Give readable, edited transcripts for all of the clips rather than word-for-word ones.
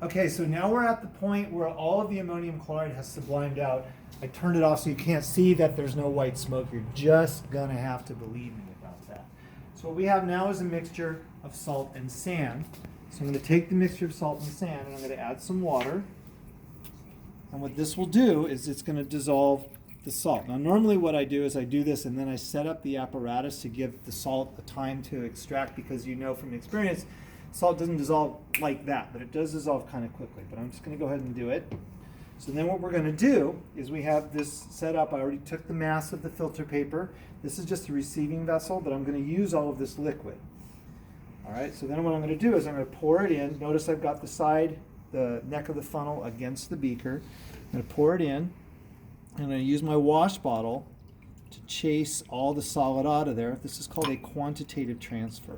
Okay, so now we're at the point where all of the ammonium chloride has sublimed out. I turned it off so you can't see that there's no white smoke. You're just gonna have to believe me about that. So what we have now is a mixture of salt and sand. So I'm gonna take the mixture of salt and sand and I'm gonna add some water. And what this will do is it's gonna dissolve the salt. Now normally what I do is I do this and then I set up the apparatus to give the salt the time to extract, because you know from experience salt doesn't dissolve like that, but it does dissolve kind of quickly. But I'm just going to go ahead and do it. So then what we're going to do is we have this set up. I already took the mass of the filter paper. This is just a receiving vessel, but I'm going to use all of this liquid. All right, so then what I'm going to do is I'm going to pour it in. Notice I've got the neck of the funnel against the beaker. I'm going to pour it in. I'm going to use my wash bottle to chase all the solid out of there. This is called a quantitative transfer.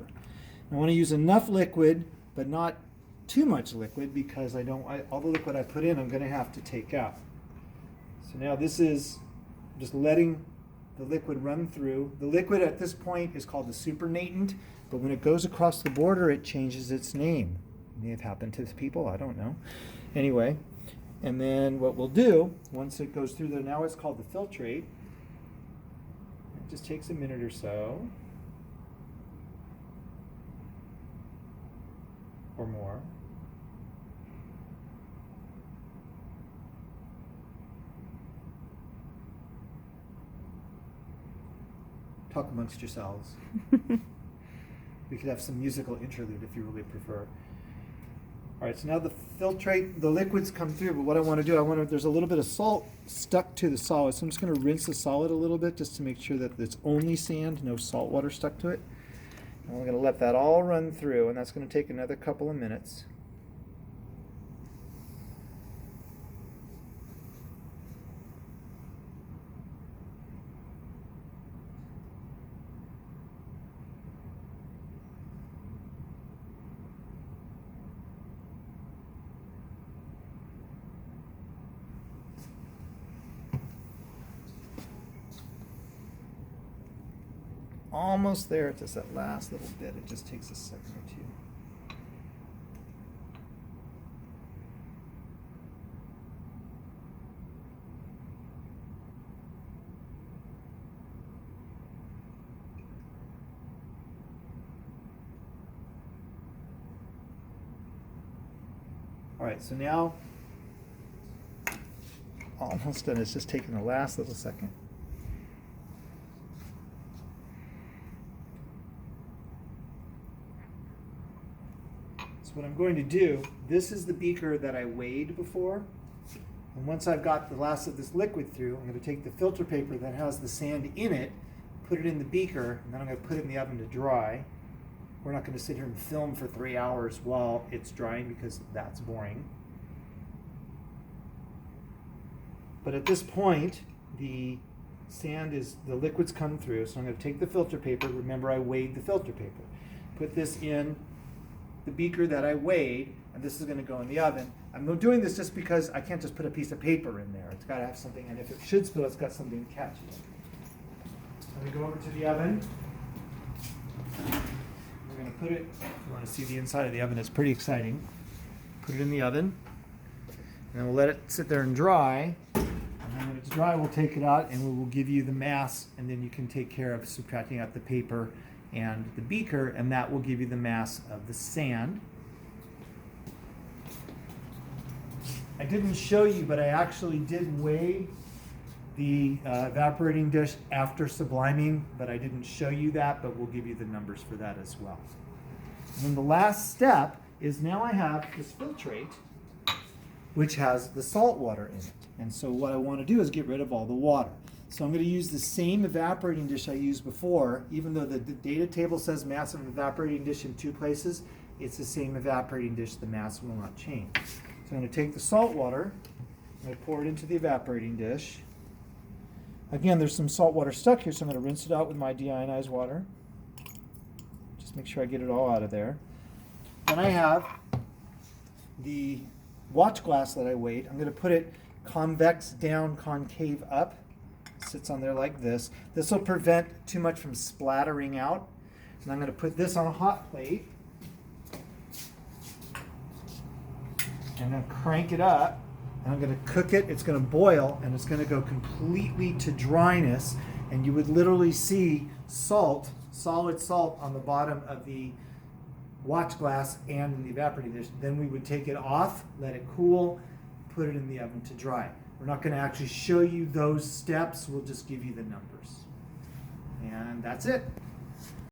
I want to use enough liquid, but not too much liquid, because all the liquid I put in, I'm going to have to take out. So now this is just letting the liquid run through. The liquid at this point is called the supernatant, but when it goes across the border, it changes its name. It may have happened to people, I don't know. Anyway, and then what we'll do, once it goes through there, now it's called the filtrate. It just takes a minute or so. Or more. Talk amongst yourselves. We could have some musical interlude if you really prefer. All right, so now the filtrate, the liquids come through, but what I want to do, there's a little bit of salt stuck to the solid, so I'm just going to rinse the solid a little bit just to make sure that it's only sand, no salt water stuck to it. And we're going to let that all run through, and that's going to take another couple of minutes. Almost there. It's just that last little bit. It just takes a second or two. All right, so now almost done. It's just taking the last little second. So what I'm going to do, this is the beaker that I weighed before. And once I've got the last of this liquid through, I'm going to take the filter paper that has the sand in it, put it in the beaker, and then I'm going to put it in the oven to dry. We're not going to sit here and film for 3 hours while it's drying, because that's boring. But at this point, the liquid's come through, so I'm going to take the filter paper. Remember, I weighed the filter paper. Put this in the beaker that I weighed, and this is going to go in the oven. I'm doing this just because I can't just put a piece of paper in there. It's got to have something, and if it should spill, it's got something to catch it. Let me go over to the oven. We're going to put it, if you want to see the inside of the oven, it's pretty exciting. Put it in the oven, and then we'll let it sit there and dry. And then when it's dry, we'll take it out, and we will give you the mass, and then you can take care of subtracting out the paper and the beaker, and that will give you the mass of the sand. I didn't show you, but I actually did weigh the evaporating dish after subliming, but I didn't show you that, but we'll give you the numbers for that as well. And then the last step is, now I have this filtrate, which has the salt water in it. And so what I want to do is get rid of all the water. So I'm going to use the same evaporating dish I used before. Even though the data table says mass of evaporating dish in 2 places, it's the same evaporating dish. The mass will not change. So I'm going to take the salt water, I'm going to pour it into the evaporating dish. Again, there's some salt water stuck here, so I'm going to rinse it out with my deionized water. Just make sure I get it all out of there. Then I have the watch glass that I weighed. I'm going to put it convex down, concave up. Sits on there like this. This will prevent too much from splattering out. And I'm going to put this on a hot plate. I'm going to crank it up, and I'm going to cook it. It's going to boil, and it's going to go completely to dryness, and you would literally see salt, solid salt on the bottom of the watch glass and in the evaporating dish. Then we would take it off, let it cool, put it in the oven to dry. We're not going to actually show you those steps. We'll just give you the numbers. And that's it.